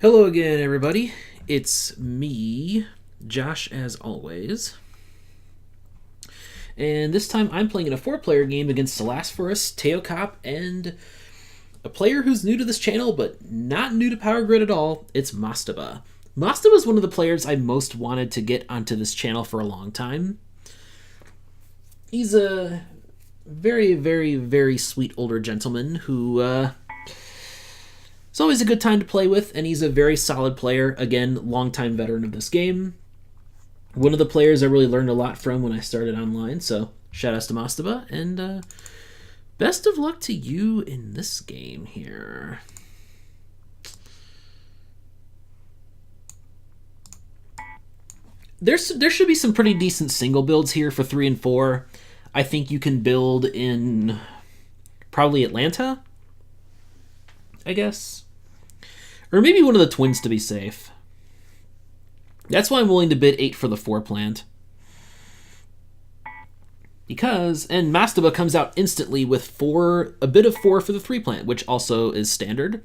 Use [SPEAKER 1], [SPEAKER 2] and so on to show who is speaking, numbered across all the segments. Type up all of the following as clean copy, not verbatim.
[SPEAKER 1] Hello again, everybody. It's me, Josh, as always. And this time I'm playing in a 4-player game against Selasphorus, teokop, and a player who's new to this channel, but not new to Power Grid at all. It's Mastaba. Mastaba is one of the players I most wanted to get onto this channel for a long time. He's a very, very, very sweet older gentleman who it's always a good time to play with, and he's a very solid player. Again, longtime veteran of this game. One of the players I really learned a lot from when I started online, so shout outs to Mastaba, and best of luck to you in this game here. There should be some pretty decent single builds here for 3 and 4. I think you can build in probably Atlanta, I guess. Or maybe one of the twins to be safe. That's why I'm willing to bid 8 for the 4 plant. Because, and Mastaba comes out instantly with a bid of 4 for the 3 plant, which also is standard.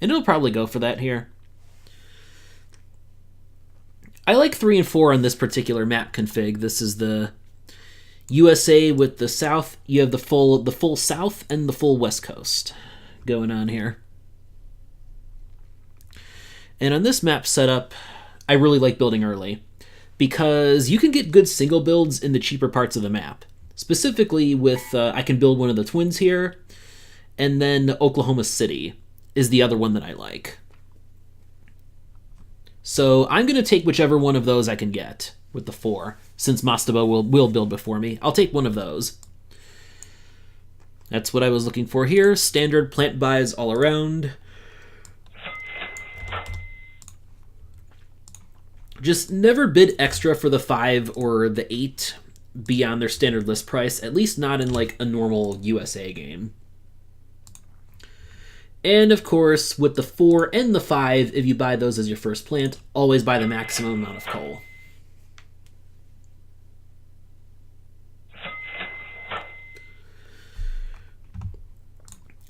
[SPEAKER 1] And it'll probably go for that here. I like 3 and 4 on this particular map config. This is the USA with the south. You have the full south and the full west coast going on here. And on this map setup, I really like building early because you can get good single builds in the cheaper parts of the map. Specifically with, I can build one of the twins here, and then Oklahoma City is the other one that I like. So I'm going to take whichever one of those I can get with the 4, since Mastaba will build before me. I'll take one of those. That's what I was looking for here. Standard plant buys all around. Just never bid extra for the 5 or the 8 beyond their standard list price, at least not in like a normal USA game. And of course, with the 4 and the 5, if you buy those as your first plant, always buy the maximum amount of coal.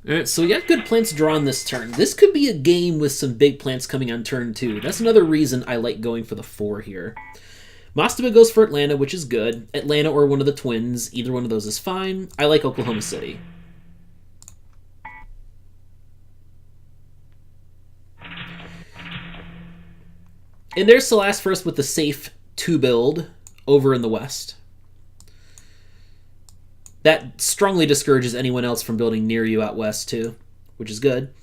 [SPEAKER 1] Alright, so we got good plants drawn this turn. This could be a game with some big plants coming on turn 2. That's another reason I like going for the 4 here. Mastaba goes for Atlanta, which is good. Atlanta or one of the twins, either one of those is fine. I like Oklahoma City. And there's Selasphorus with the safe 2 build over in the west. That strongly discourages anyone else from building near you out west, too, which is good.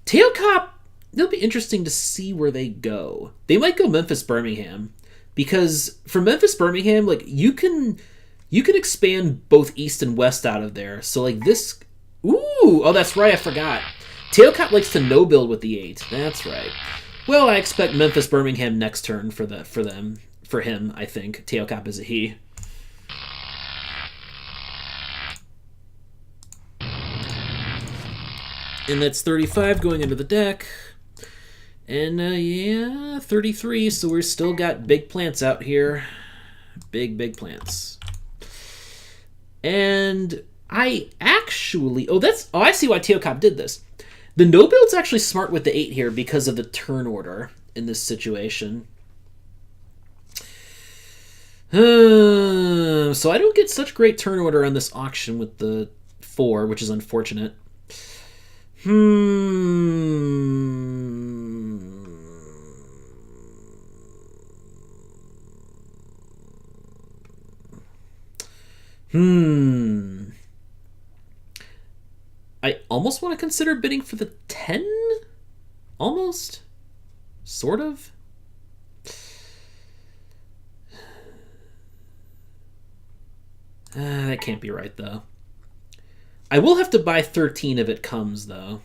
[SPEAKER 1] teokop, it'll be interesting to see where they go. They might go Memphis-Birmingham, because for Memphis-Birmingham, like, you can expand both east and west out of there. So, like, this... Ooh! Oh, that's right, I forgot. teokop likes to no-build with the 8. That's right. Well, I expect Memphis-Birmingham next turn for him, I think. teokop is a he. And that's 35 going into the deck. And, yeah, 33, so we're still got big plants out here. Big plants. And I actually... Oh, I see why teokop did this. The no-build's actually smart with the 8 here because of the turn order in this situation. So I don't get such great turn order on this auction with the 4, which is unfortunate. I almost want to consider bidding for the 10? Almost? Sort of? That can't be right, though. I will have to buy 13 if it comes, though.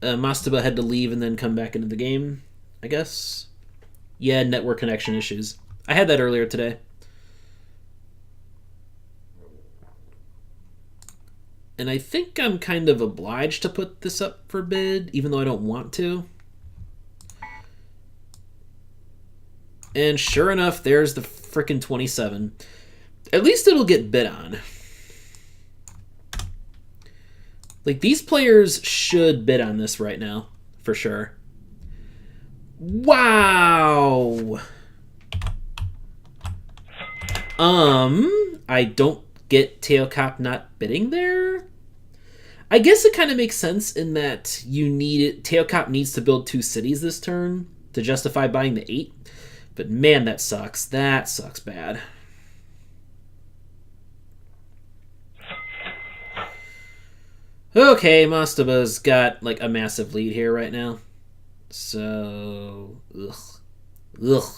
[SPEAKER 1] Mastaba had to leave and then come back into the game, I guess. Yeah, network connection issues. I had that earlier today. And I think I'm kind of obliged to put this up for bid, even though I don't want to. And sure enough, there's the frickin' 27. At least it'll get bid on. Like, these players should bid on this right now, for sure. Wow! I don't get teokop not bidding there. I guess it kind of makes sense in that teokop needs to build 2 cities this turn to justify buying the 8. But man, that sucks. That sucks bad. Okay, Mastaba's got like a massive lead here right now. So, ugh.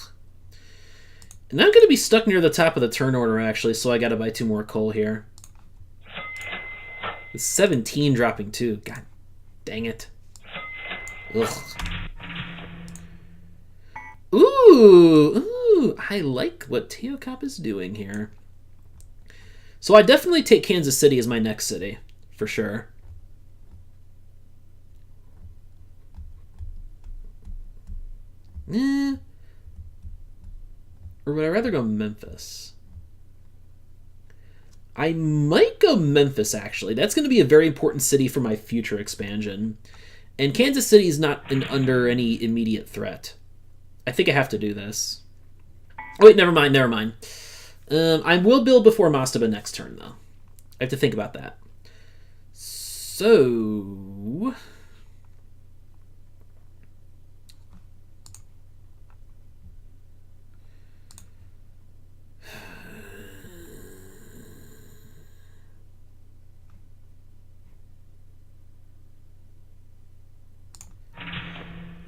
[SPEAKER 1] And I'm going to be stuck near the top of the turn order, actually, so I got to buy 2 more coal here. With 17 dropping, too. God dang it. Ugh. Ooh, I like what teokop is doing here. So I definitely take Kansas City as my next city, for sure. Or would I rather go Memphis? I might go Memphis, actually. That's going to be a very important city for my future expansion. And Kansas City is not under any immediate threat. I think I have to do this. Oh, wait, never mind. I will build before Mastaba next turn, though. I have to think about that. So...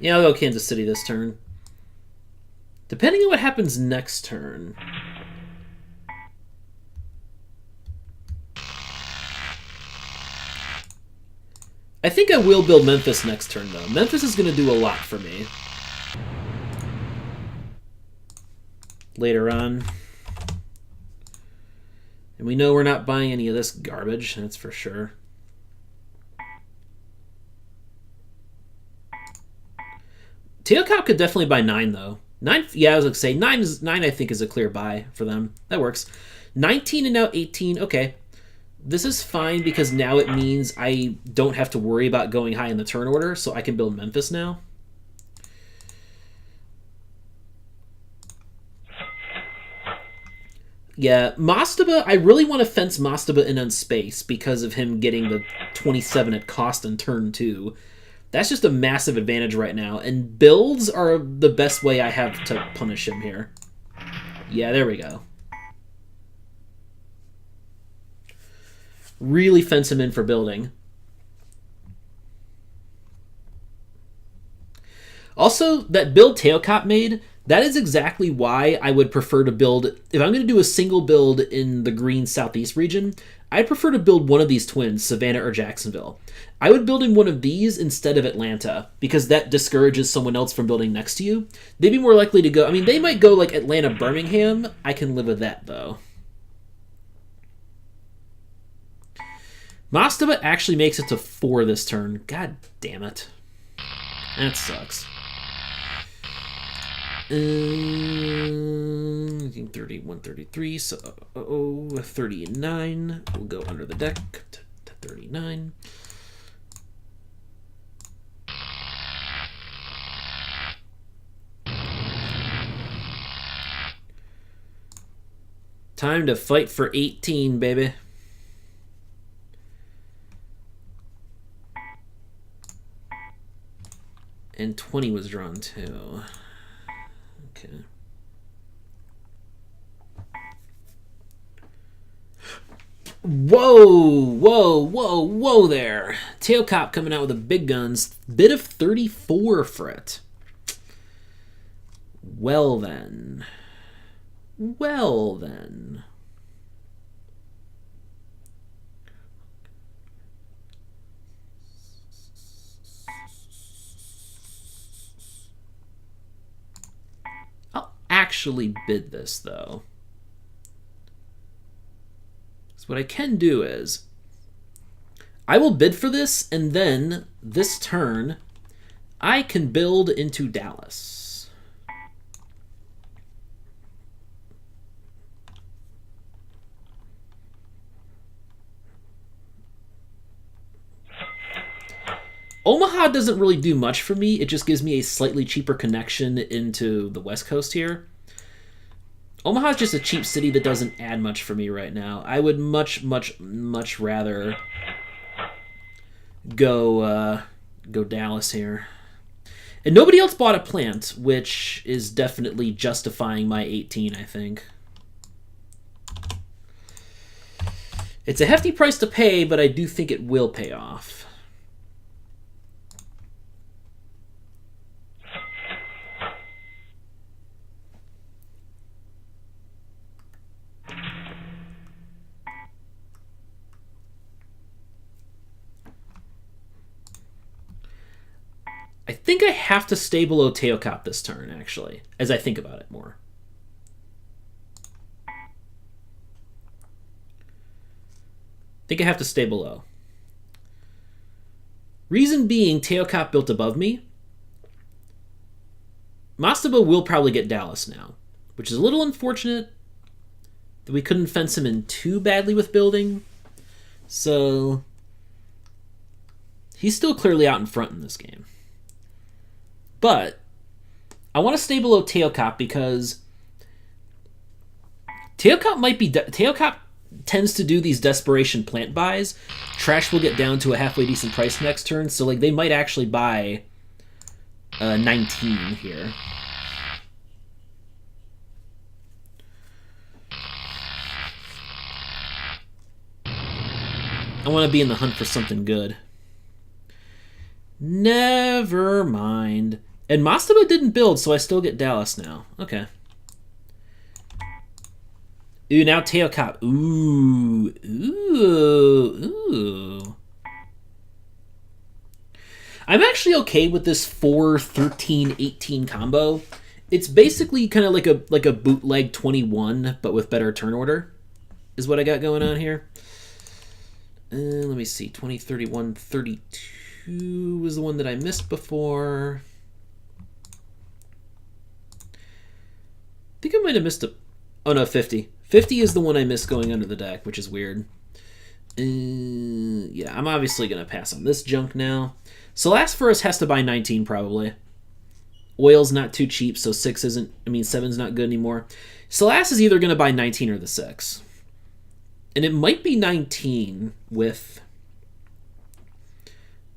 [SPEAKER 1] yeah, I'll go Kansas City this turn. Depending on what happens next turn. I think I will build Memphis next turn, though. Memphis is going to do a lot for me. Later on. And we know we're not buying any of this garbage, that's for sure. Teokop could definitely buy 9, though. 9, yeah, I was going to say, 9, I think, is a clear buy for them. That works. 19 and now 18, okay. This is fine because now it means I don't have to worry about going high in the turn order, so I can build Memphis now. Yeah, Mastaba, I really want to fence Mastaba in on space because of him getting the 27 at cost in turn 2. That's just a massive advantage right now, and builds are the best way I have to punish him here. Yeah, there we go. Really fence him in for building. Also, that build teokop made, that is exactly why I would prefer to build... If I'm going to do a single build in the green southeast region, I'd prefer to build one of these twins, Savannah or Jacksonville. I would build in one of these instead of Atlanta, because that discourages someone else from building next to you. They'd be more likely to go... I mean, they might go like Atlanta, Birmingham. I can live with that, though. Mastaba actually makes it to 4 this turn. God damn it. That sucks. 31, 33, so 39. We'll go under the deck to 39. Time to fight for 18, baby. And 20 was drawn too. Okay. Whoa there. Teokop coming out with the big guns. Bid of 34 for it. Well then. Actually bid this, though. So what I can do is I will bid for this, and then this turn I can build into Dallas. Omaha doesn't really do much for me. It just gives me a slightly cheaper connection into the West Coast here. Omaha's just a cheap city that doesn't add much for me right now. I would much rather go Dallas here. And nobody else bought a plant, which is definitely justifying my 18, I think. It's a hefty price to pay, but I do think it will pay off. I think I have to stay below teokop this turn, actually, as I think about it more. I think I have to stay below. Reason being, teokop built above me. Mastaba will probably get Dallas now, which is a little unfortunate that we couldn't fence him in too badly with building. So he's still clearly out in front in this game. But I want to stay below teokop because teokop tends to do these desperation plant buys. Trash will get down to a halfway decent price next turn, so like they might actually buy 19 here. I want to be in the hunt for something good. Never mind. And Mastaba didn't build, so I still get Dallas now. Okay. Ooh, now teokop. Ooh. I'm actually okay with this 4, 13, 18 combo. It's basically kind of like a bootleg 21, but with better turn order, is what I got going on here. Let me see. 20, 31, 32 was the one that I missed before. I think I might have missed a... Oh, no, 50. 50 is the one I missed going under the deck, which is weird. Yeah, I'm obviously going to pass on this junk now. Selasphorus has to buy 19, probably. Oil's not too cheap, so 6 isn't... I mean, 7's not good anymore. Selas is either going to buy 19 or the 6. And it might be 19 with...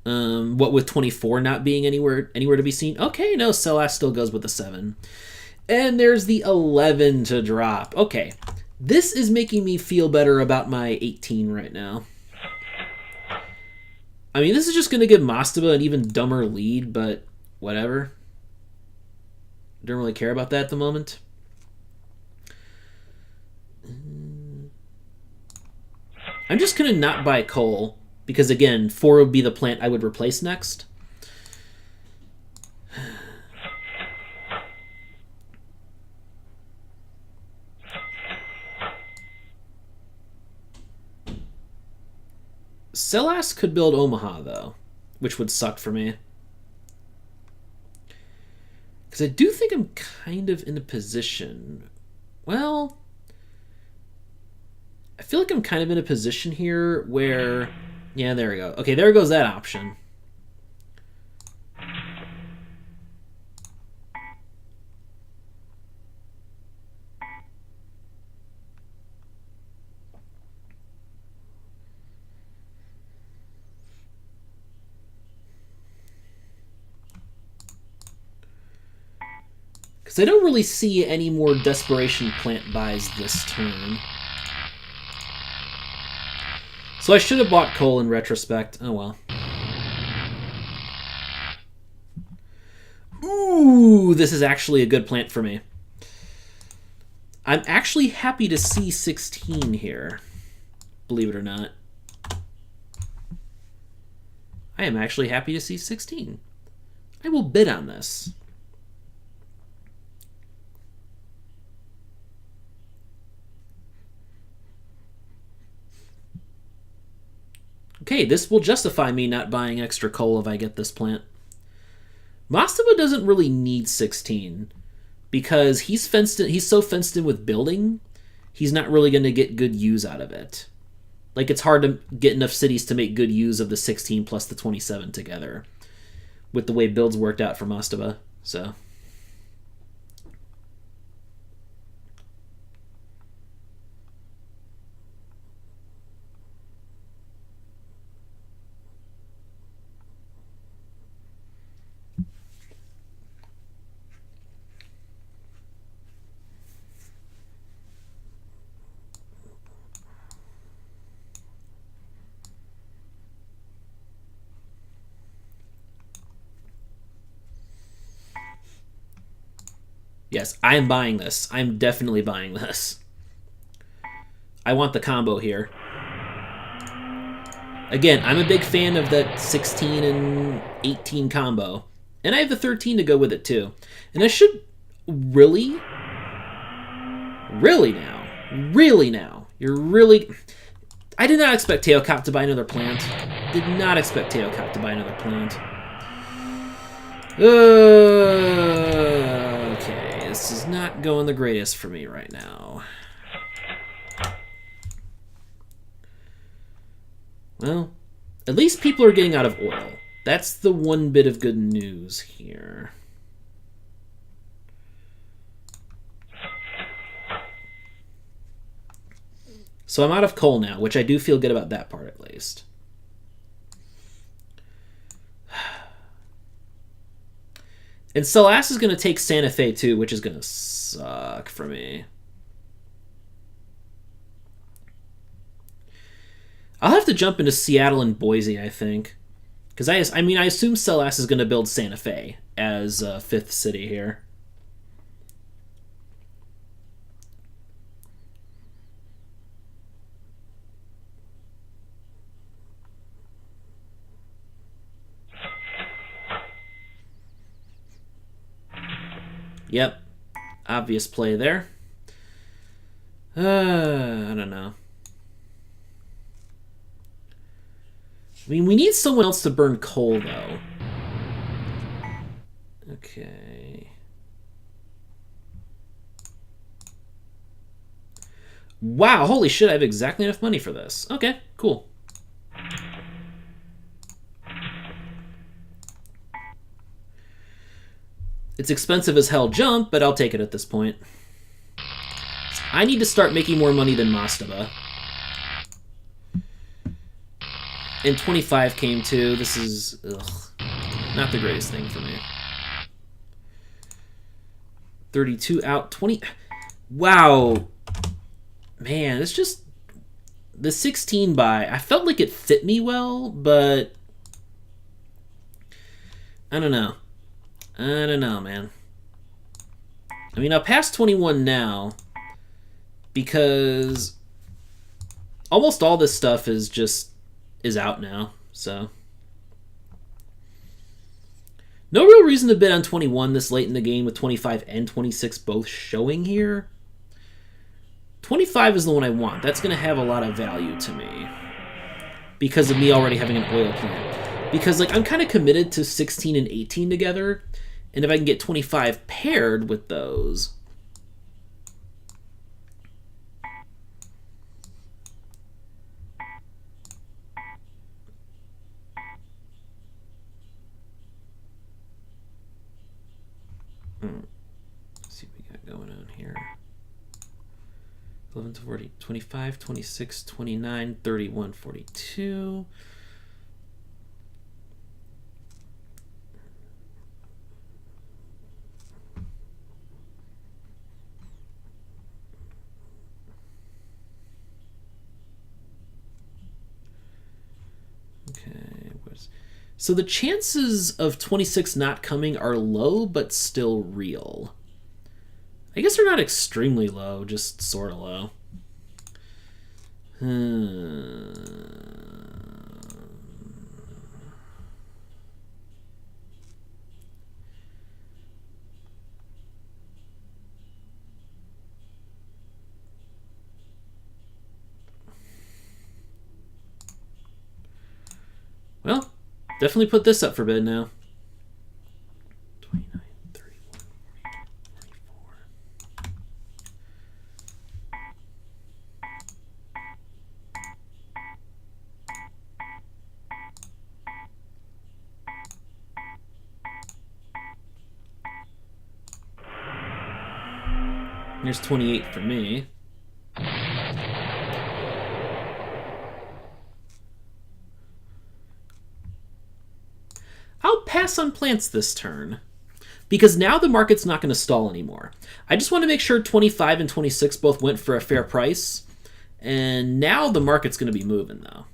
[SPEAKER 1] what with 24 not being anywhere to be seen? Okay, no, Selas still goes with the 7. And there's the 11 to drop. Okay, this is making me feel better about my 18 right now. I mean, this is just going to give Mastaba an even dumber lead, but whatever. Don't really care about that at the moment. I'm just going to not buy coal, because again, 4 would be the plant I would replace next. Selas could build Omaha, though, which would suck for me. Because I do think I'm kind of in a position... Well, I feel like I'm kind of in a position here where... Yeah, there we go. Okay, there goes that option. Because I don't really see any more desperation plant buys this turn. So I should have bought coal in retrospect. Oh well. Ooh, this is actually a good plant for me. I'm actually happy to see 16 here. Believe it or not. I am actually happy to see 16. I will bid on this. Okay, this will justify me not buying extra coal if I get this plant. Mastaba doesn't really need 16 because he's so fenced in with building, he's not really going to get good use out of it. Like, it's hard to get enough cities to make good use of the 16 plus the 27 together. with the way builds worked out for mastaba. So. Yes, I am buying this. I'm definitely buying this. I want the combo here. Again, I'm a big fan of that 16 and 18 combo. And I have the 13 to go with it too. And I should really now. You're really... I did not expect Teokop to buy another plant. Did not expect Teokop to buy another plant. Okay, this is not going the greatest for me right now. Well, at least people are getting out of oil. That's the one bit of good news here. So I'm out of coal now, which I do feel good about that part at least. And Selasphorus is going to take Santa Fe too, which is going to suck for me. I'll have to jump into Seattle and Boise, I think. Because I mean, I assume Selasphorus is going to build Santa Fe as a 5th city here. Yep. Obvious play there. I don't know. I mean, we need someone else to burn coal, though. Okay. Wow, holy shit, I have exactly enough money for this. Okay, cool. It's expensive as hell jump, but I'll take it at this point. I need to start making more money than mastaba. And 25 came too. This is not the greatest thing for me. 32 out. 20. Wow. Man, it's just... The 16 buy, I felt like it fit me well, but... I don't know. I don't know, man. I mean, I'll pass 21 now because almost all this stuff is out now, so. No real reason to bid on 21 this late in the game with 25 and 26 both showing here. 25 is the one I want. That's going to have a lot of value to me because of me already having an oil plant. Because, like, I'm kind of committed to 16 and 18 together, and if I can get 25 paired with those... Let's see what we got going on here. 11 to 40, 25, 26, 29, 31, 42... So the chances of 26 not coming are low, but still real. I guess they're not extremely low, just sort of low. Well, definitely put this up for bid now. 29, 31, 44. There's 28 for me. I'll pass on plants this turn, because now the market's not going to stall anymore. I just want to make sure 25 and 26 both went for a fair price, and now the market's going to be moving, though.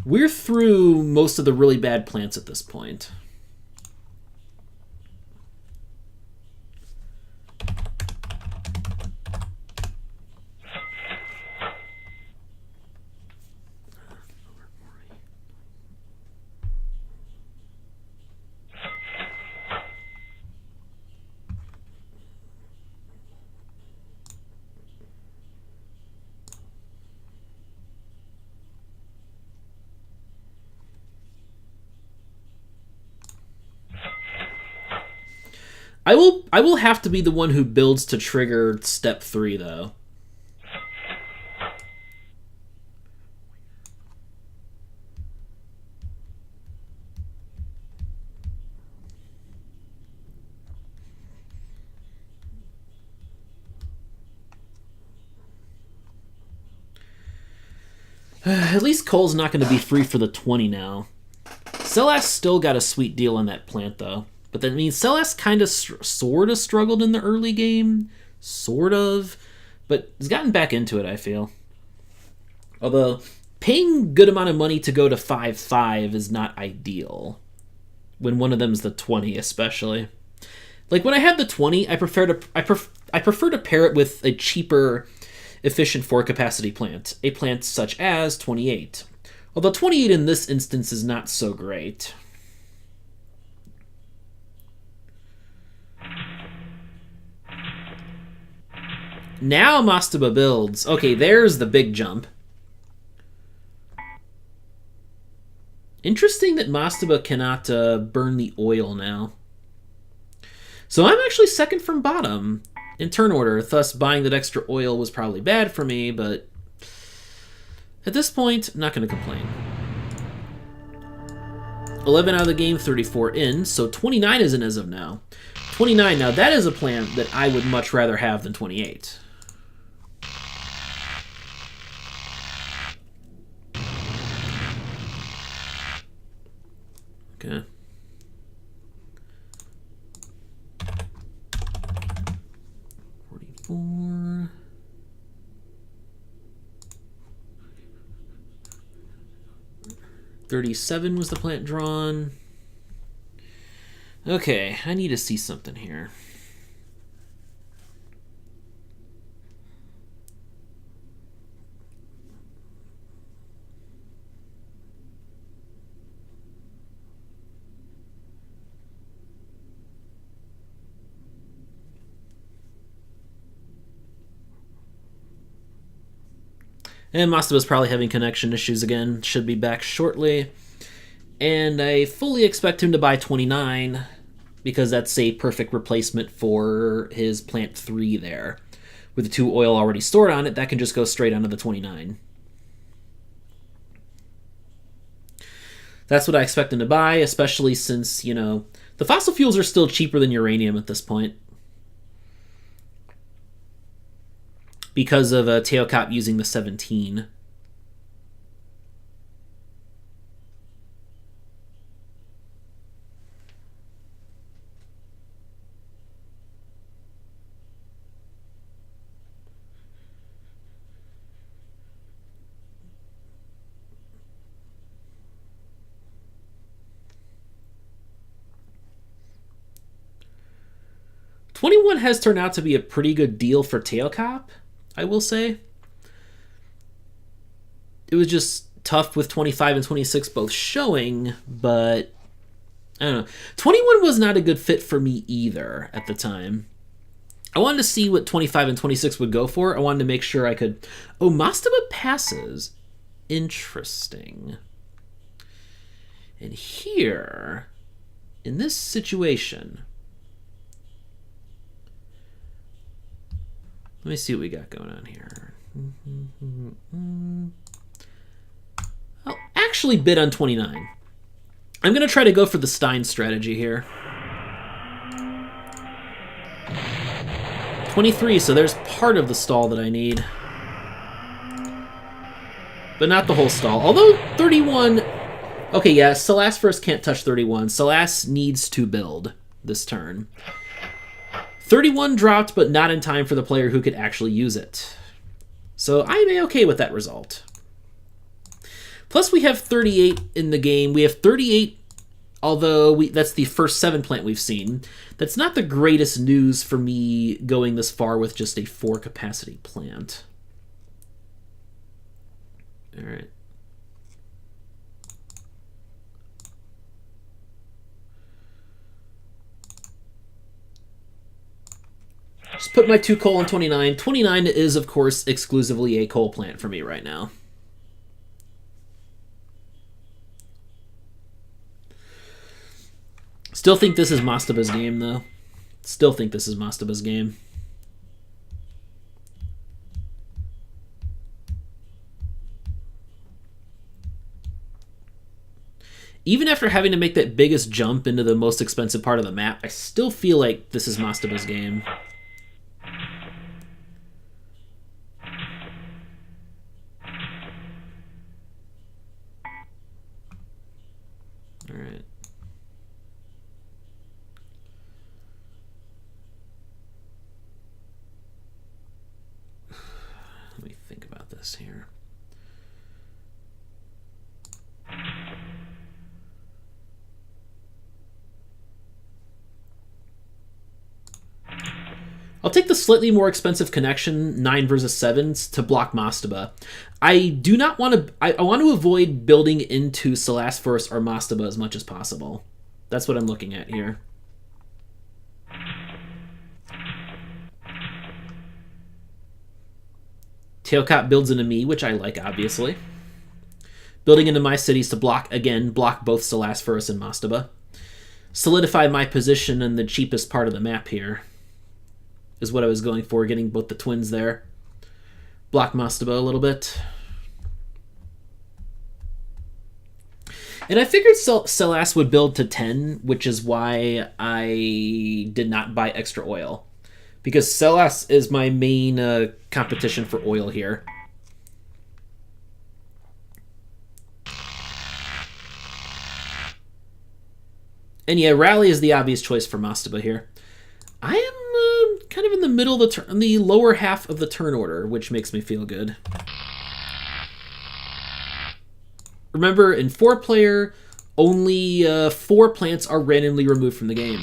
[SPEAKER 1] We're through most of the really bad plants at this point. I will have to be the one who builds to trigger step 3, though. At least Cole's not going to be free for the 20 now. Selas still got a sweet deal on that plant, though. But that means Selas kind of sort of struggled in the early game. Sort of. But has gotten back into it, I feel. Although, paying good amount of money to go to 5-5 is not ideal. When one of them's the 20, especially. Like, when I have the 20, I prefer to pair it with a cheaper, efficient 4-capacity plant. A plant such as 28. Although 28 in this instance is not so great. Now Mastaba builds. Okay, there's the big jump. Interesting that Mastaba cannot burn the oil now. So I'm actually second from bottom in turn order, thus buying that extra oil was probably bad for me, but at this point, I'm not going to complain. 11 out of the game, 34 in, so 29 is in as of now. 29, now that is a plan that I would much rather have than 28. Okay. $44. $37 was the plant drawn. Okay, I need to see something here. And Mastaba's probably having connection issues again. Should be back shortly. And I fully expect him to buy 29, because that's a perfect replacement for his plant 3 there. With the 2 oil already stored on it, that can just go straight onto the 29. That's what I expect him to buy, especially since, you know, the fossil fuels are still cheaper than uranium at this point. Because of teokop using the 17. $21 has turned out to be a pretty good deal for teokop, I will say. It was just tough with 25 and 26 both showing, but I don't know. 21 was not a good fit for me either at the time. I wanted to see what 25 and 26 would go for. I wanted to make sure I could... Oh, Mastaba passes. Interesting. And here, in this situation... Let me see what we got going on here. I'll actually bid on 29. I'm going to try to go for the Stein strategy here. 23, so there's part of the stall that I need. But not the whole stall. Although 31... Okay, yeah, Selasphorus can't touch 31. Selas needs to build this turn. 31 dropped, but not in time for the player who could actually use it. So I'm okay with that result. Plus we have 38 in the game. We have 38, although that's the first 7 plant we've seen. That's not the greatest news for me going this far with just a 4 capacity plant. All right. Just put my 2 coal on 29. 29 is, of course, exclusively a coal plant for me right now. Still think this is Mastaba's game, though. Still think this is Mastaba's game. Even after having to make that biggest jump into the most expensive part of the map, I still feel like this is Mastaba's game. All right. Let me think about this here. I'll take the slightly more expensive connection, 9 versus 7s, to block Mastaba. I do not want to... I want to avoid building into Selasphorus or Mastaba as much as possible. That's what I'm looking at here. Teokop builds into me, which I like, obviously. Building into my cities to block, again, block both Selasphorus and Mastaba. Solidify my position in the cheapest part of the map here. Is what I was going for, getting both the twins there. Block Mastaba a little bit. And I figured Selas would build to 10, which is why I did not buy extra oil. Because Selas is my main competition for oil here. And yeah, Rally is the obvious choice for Mastaba here. I am kind of in the middle of the turn, the lower half of the turn order, which makes me feel good. Remember, in 4-player, only 4 plants are randomly removed from the game.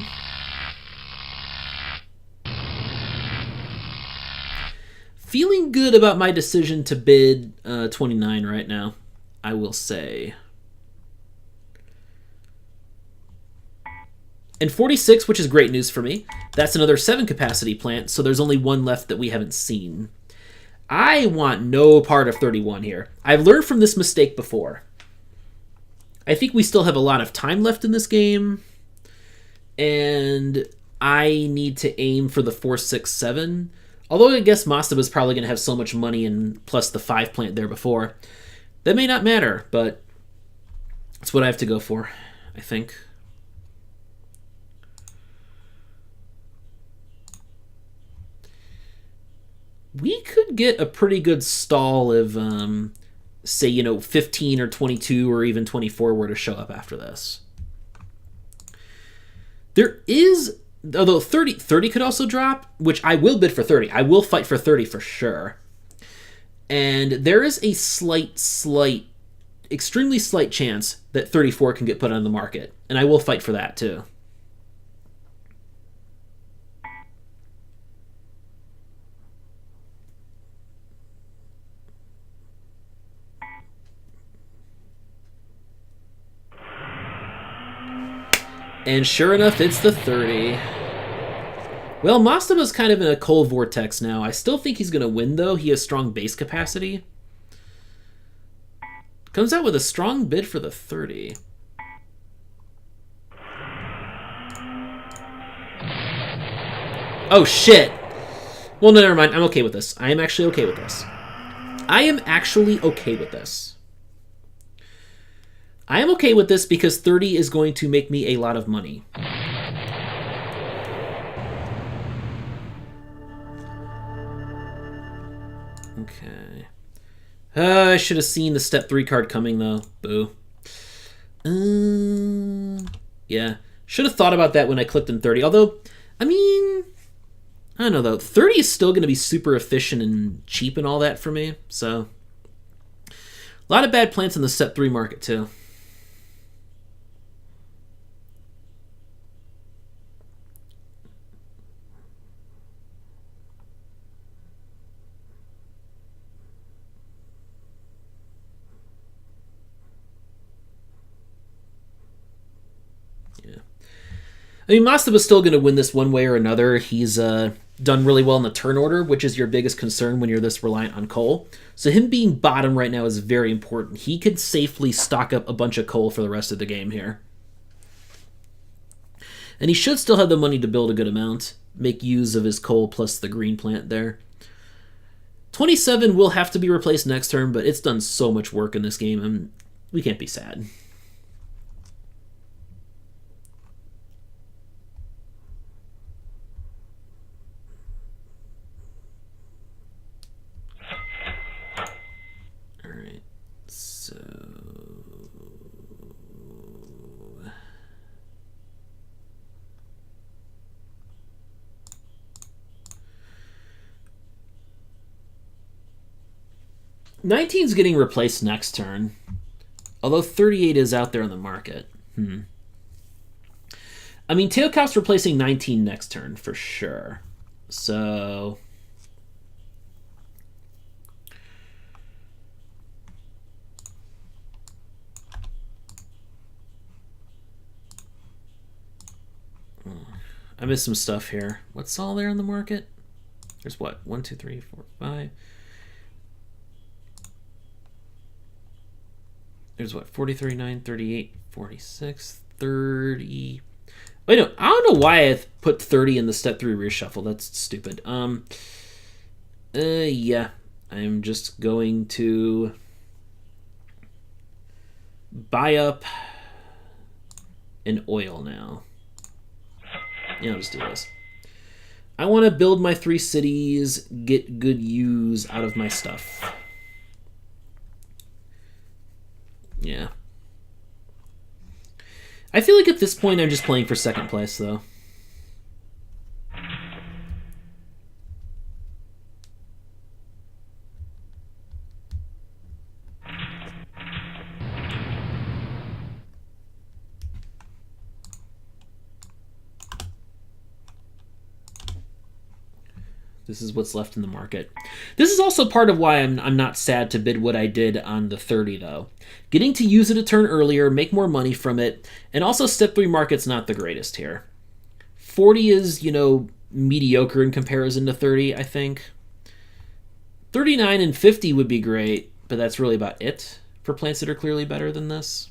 [SPEAKER 1] Feeling good about my decision to bid 29 right now, I will say. And 46, which is great news for me. That's another 7 capacity plant, so there's only 1 left that we haven't seen. I want no part of 31 here. I've learned from this mistake before. I think we still have a lot of time left in this game, and I need to aim for the 4, 6, 7. Although I guess Mastaba is probably going to have so much money and plus the 5 plant there before. That may not matter, but it's what I have to go for, I think. We could get a pretty good stall if, say, you know, 15 or 22 or even 24 were to show up after this. There is, although 30 could also drop, which I will bid for 30. I will fight for 30 for sure. And there is a extremely slight chance that 34 can get put on the market. And I will fight for that too. And sure enough, it's the 30. Well, Mastaba's kind of in a coal vortex now. I still think he's going to win, though. He has strong base capacity. Comes out with a strong bid for the 30. Oh, shit. Well, no, never mind. I'm okay with this. I am actually okay with this. I am actually okay with this. I am okay with this because 30 is going to make me a lot of money. Okay. I should have seen the step 3 card coming, though. Boo. Yeah. Should have thought about that when I clicked in 30. Although, I mean, I don't know, though. 30 is still going to be super efficient and cheap and all that for me. So, a lot of bad plants in the step 3 market, too. I mean, Mastaba's still going to win this one way or another. He's done really well in the turn order, which is your biggest concern when you're this reliant on coal. So him being bottom right now is very important. He could safely stock up a bunch of coal for the rest of the game here. And he should still have the money to build a good amount. Make use of his coal plus the green plant there. 27 will have to be replaced next turn, but it's done so much work in this game, and we can't be sad. Alright, so... $19's getting replaced next turn, although 38 is out there on the market. I mean, teokop's replacing 19 next turn for sure. So... I missed some stuff here. What's all there on the market? There's what? 1, 2, 3, 4, 5. There's what? 43, 9, 38, 46, 30. Wait, no. I don't know why I put 30 in the step 3 reshuffle. That's stupid. Yeah. I'm just going to buy up an oil now. Yeah, I'll just do this. I want to build my 3 cities, get good use out of my stuff. Yeah. I feel like at this point I'm just playing for second place, though. This is what's left in the market. This is also part of why I'm not sad to bid what I did on the 30, though. Getting to use it a turn earlier, make more money from it, and also step 3 market's not the greatest here. 40 is, you know, mediocre in comparison to 30, I think. 39 and 50 would be great, but that's really about it for plants that are clearly better than this.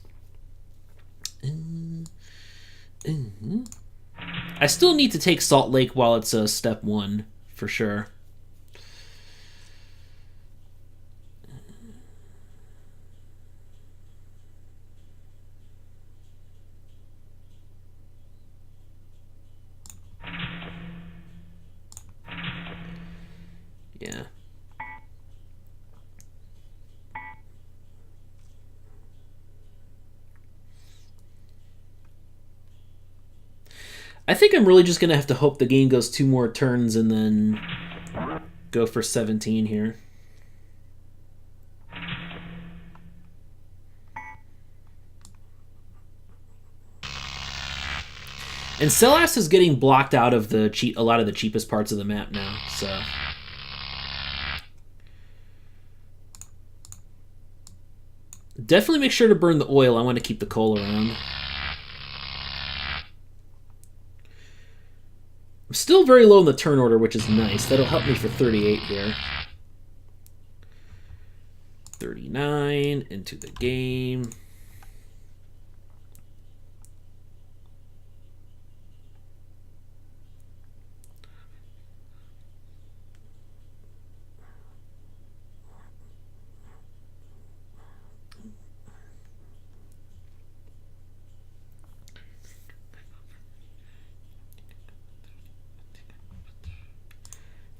[SPEAKER 1] I still need to take Salt Lake while it's a step 1. For sure. Yeah. I think I'm really just going to have to hope the game goes 2 more turns and then go for 17 here. And Selasphorus is getting blocked out of a lot of the cheapest parts of the map now, so... Definitely make sure to burn the oil. I want to keep the coal around. I'm still very low in the turn order, which is nice. That'll help me for 38 here. 39 into the game.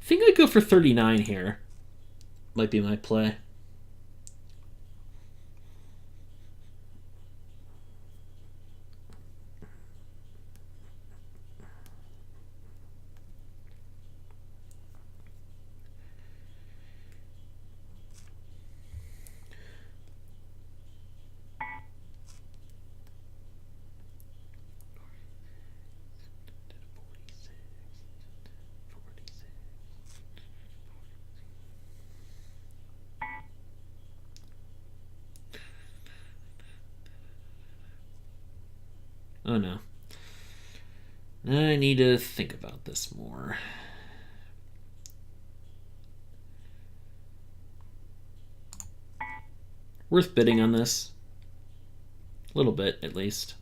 [SPEAKER 1] I think I'd go for 39 here. Might be my play. Oh no. I need to think about this more. Worth bidding on this. A little bit, at least.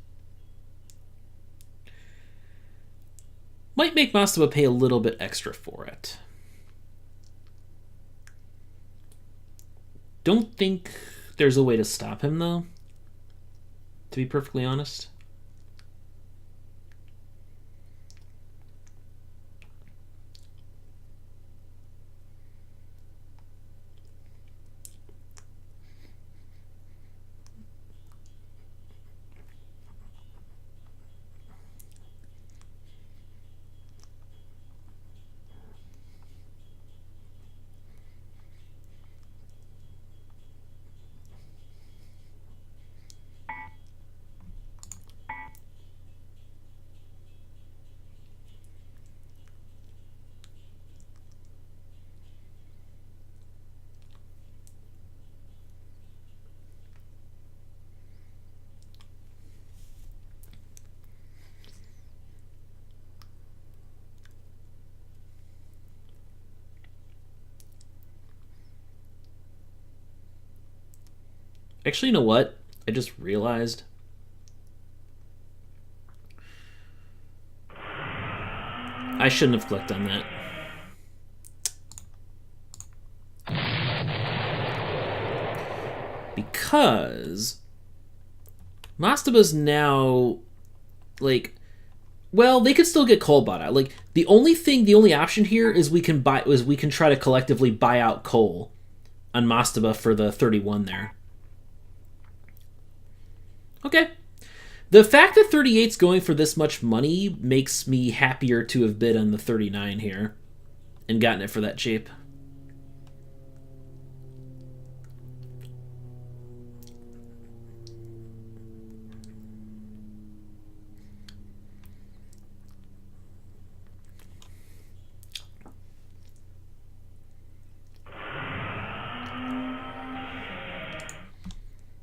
[SPEAKER 1] Might make Mastaba pay a little bit extra for it. Don't think there's a way to stop him, though, to be perfectly honest. Actually, you know what? I just realized. I shouldn't have clicked on that. Because Mastaba's now, like, well, they could still get coal bought out. Like, the only option here is we can try to collectively buy out coal on Mastaba for the 31 there. Okay. The fact that 38's going for this much money makes me happier to have bid on the 39 here and gotten it for that cheap.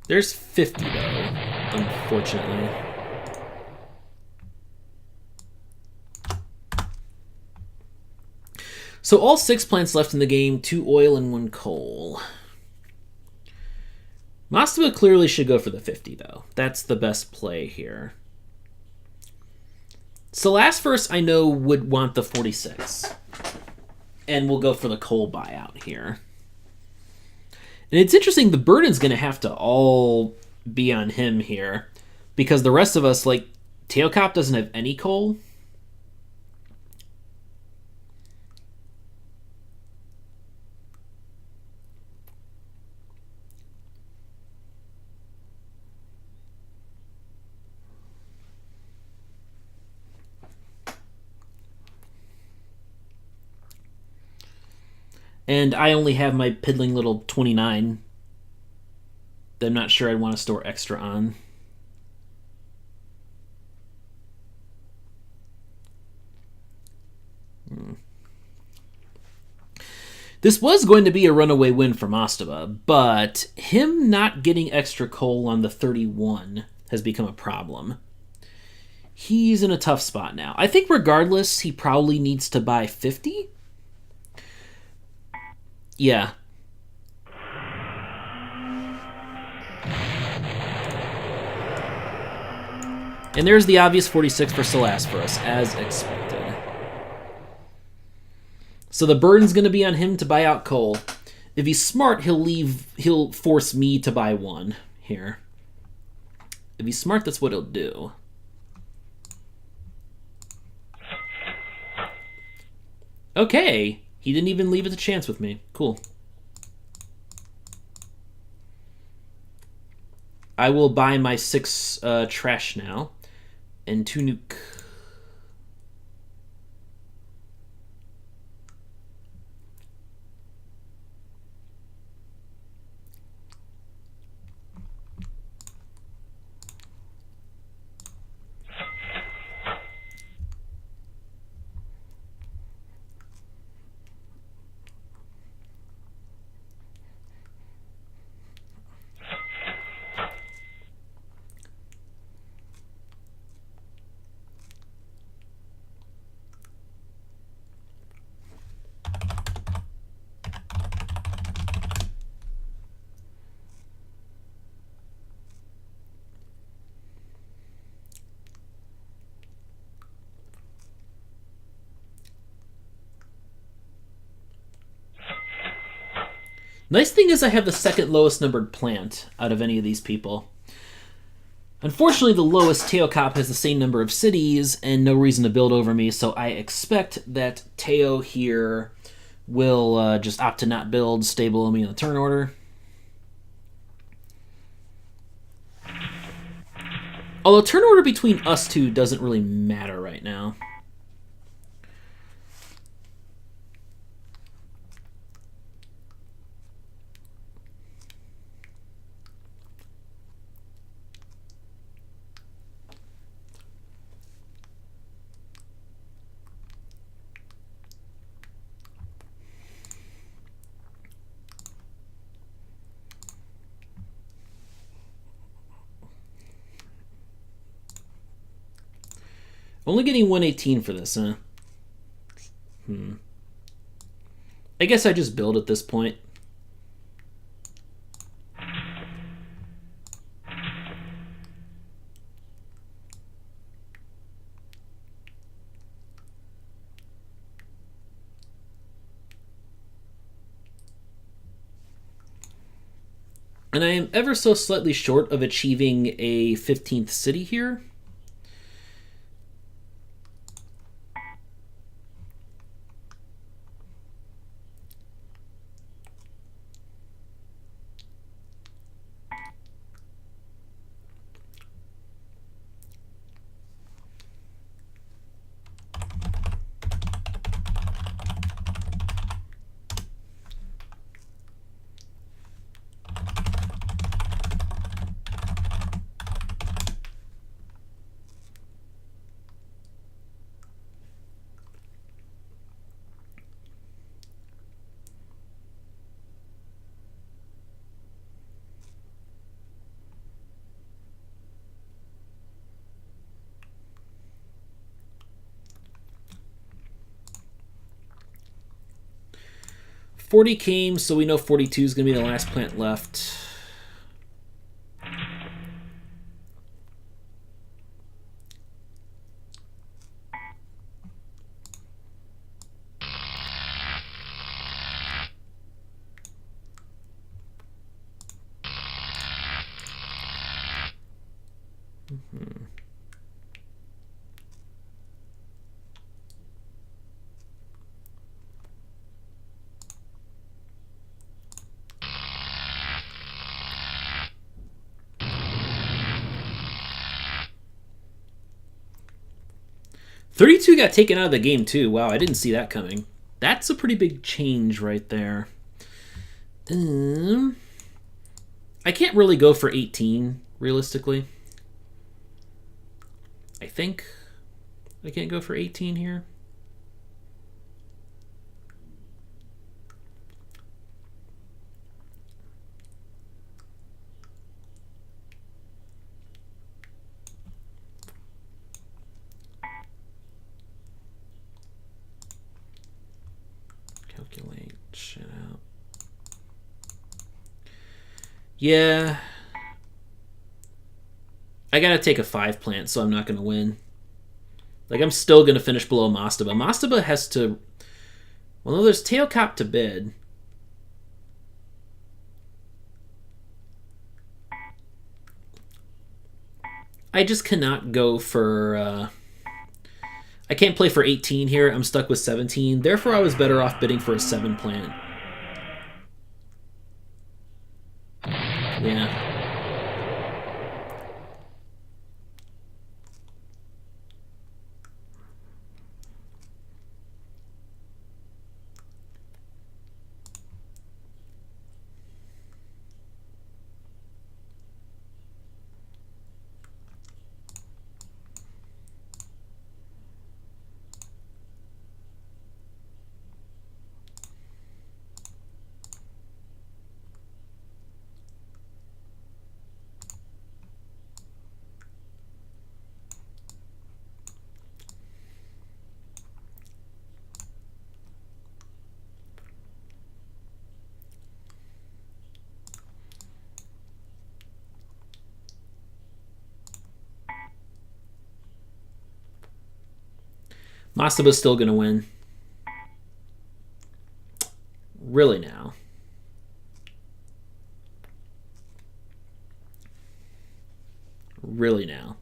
[SPEAKER 1] There's 50 though, unfortunately. So all 6 plants left in the game, 2 oil and 1 coal. Mastaba clearly should go for the 50 though. That's the best play here. Selasphorus I know would want the 46. And we'll go for the coal buyout here. And it's interesting, the burden's going to have to all be on him here. Because the rest of us, like, teokop doesn't have any coal. And I only have my piddling little 29 that I'm not sure I'd want to store extra on. This was going to be a runaway win for Mastaba, but him not getting extra coal on the 31 has become a problem. He's in a tough spot now. I think regardless, he probably needs to buy 50. Yeah. And there's the obvious 46 for Selasphorus, as expected. So the burden's going to be on him to buy out coal. If he's smart, he'll force me to buy 1 here. If he's smart, that's what he'll do. Okay. He didn't even leave it a chance with me. Cool. I will buy my 6 trash now and 2 nuke. Nice thing is I have the second lowest numbered plant out of any of these people. Unfortunately, the lowest teokop has the same number of cities and no reason to build over me, so I expect that Teo here will just opt to not build, stay below me in the turn order. Although turn order between us two doesn't really matter right now. Only getting 118 for this, huh? I guess I just build at this point. And I am ever so slightly short of achieving a 15th city here. $40 came, so we know 42 is going to be the last plant left. Mm-hmm. $32 got taken out of the game too. Wow, I didn't see that coming. That's a pretty big change right there. I can't really go for 18, realistically. I think I can't go for 18 here. Calculate shit out. Yeah. I gotta take a 5 plant, so I'm not gonna win. Like, I'm still gonna finish below Mastaba. Mastaba has to... Well, no, there's teokop to bid. I just cannot go for... I can't play for 18 here. I'm stuck with 17. Therefore, I was better off bidding for a 7 plant. Yeah. Mastaba's still going to win. Really now. Really now.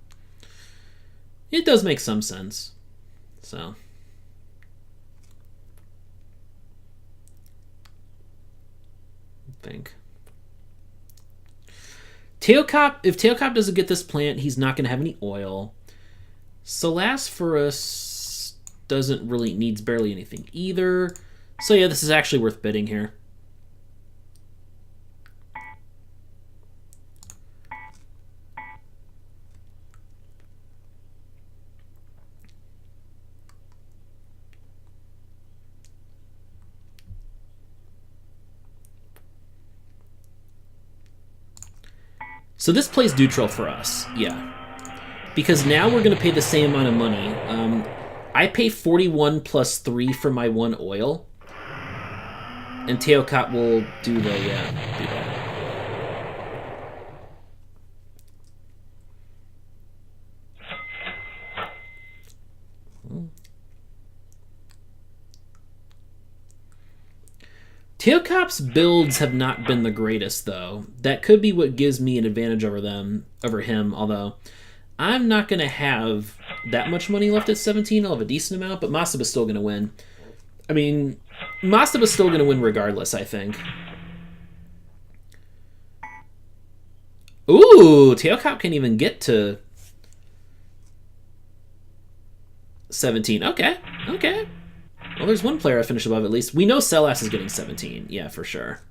[SPEAKER 1] It does make some sense. So. I think. Teokop, if Teokop doesn't get this plant, he's not going to have any oil. Selasphorus doesn't really, needs barely anything either. So yeah, this is actually worth bidding here. So this plays neutral for us, yeah. Because now we're going to pay the same amount of money. I pay 41 plus 3 for my 1 oil. And Teokop will do the, yeah, do that. Teokop's builds have not been the greatest, though. That could be what gives me an advantage over him, although I'm not going to have that much money left at 17. I'll have a decent amount, but Mastaba's still going to win. I mean, Mastaba's still going to win regardless, I think. Ooh, Teokop can't even get to 17. Okay, okay. Well, there's one player I finished above at least. We know Selas is getting 17. Yeah, for sure.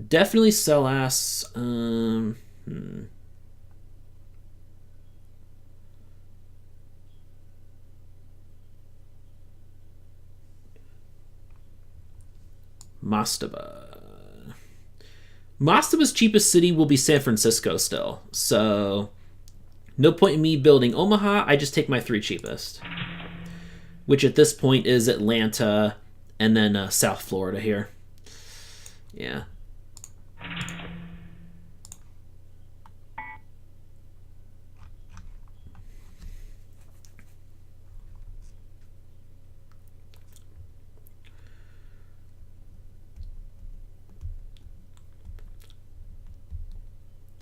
[SPEAKER 1] Definitely Selas. Mastaba. Mastaba's cheapest city will be San Francisco still. So, no point in me building Omaha. I just take my 3 cheapest. Which at this point is Atlanta and then South Florida here. Yeah.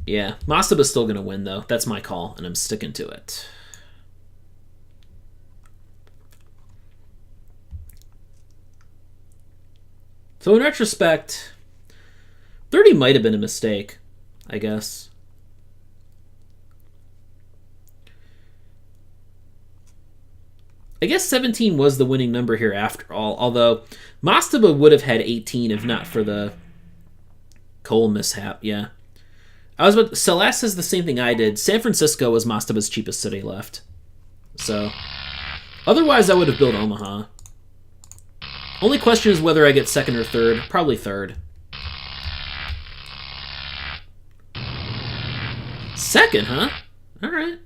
[SPEAKER 1] Yeah, Mastaba's still going to win, though. That's my call, and I'm sticking to it. So in retrospect, 30 might have been a mistake, I guess. I guess 17 was the winning number here after all, although Mastaba would have had 18 if not for the coal mishap, yeah. Celeste says the same thing I did. San Francisco was Mastaba's cheapest city left. So, otherwise I would have built Omaha. Only question is whether I get 2nd or 3rd. Probably 3rd. 2nd, huh? Alright.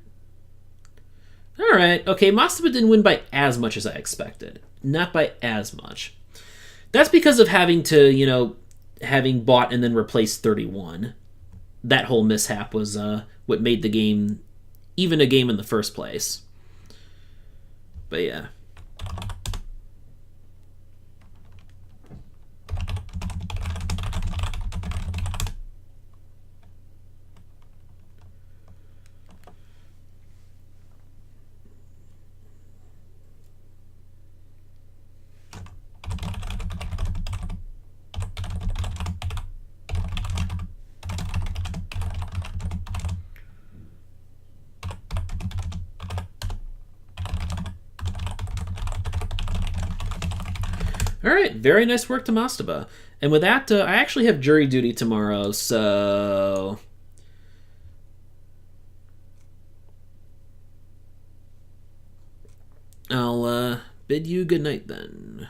[SPEAKER 1] Alright. Okay, Mastaba didn't win by as much as I expected. Not by as much. That's because of having to, having bought and then replaced 31. That whole mishap was what made the game even a game in the first place. But yeah. All right, very nice work to Mastaba. And with that, I actually have jury duty tomorrow, so... I'll bid you good night then.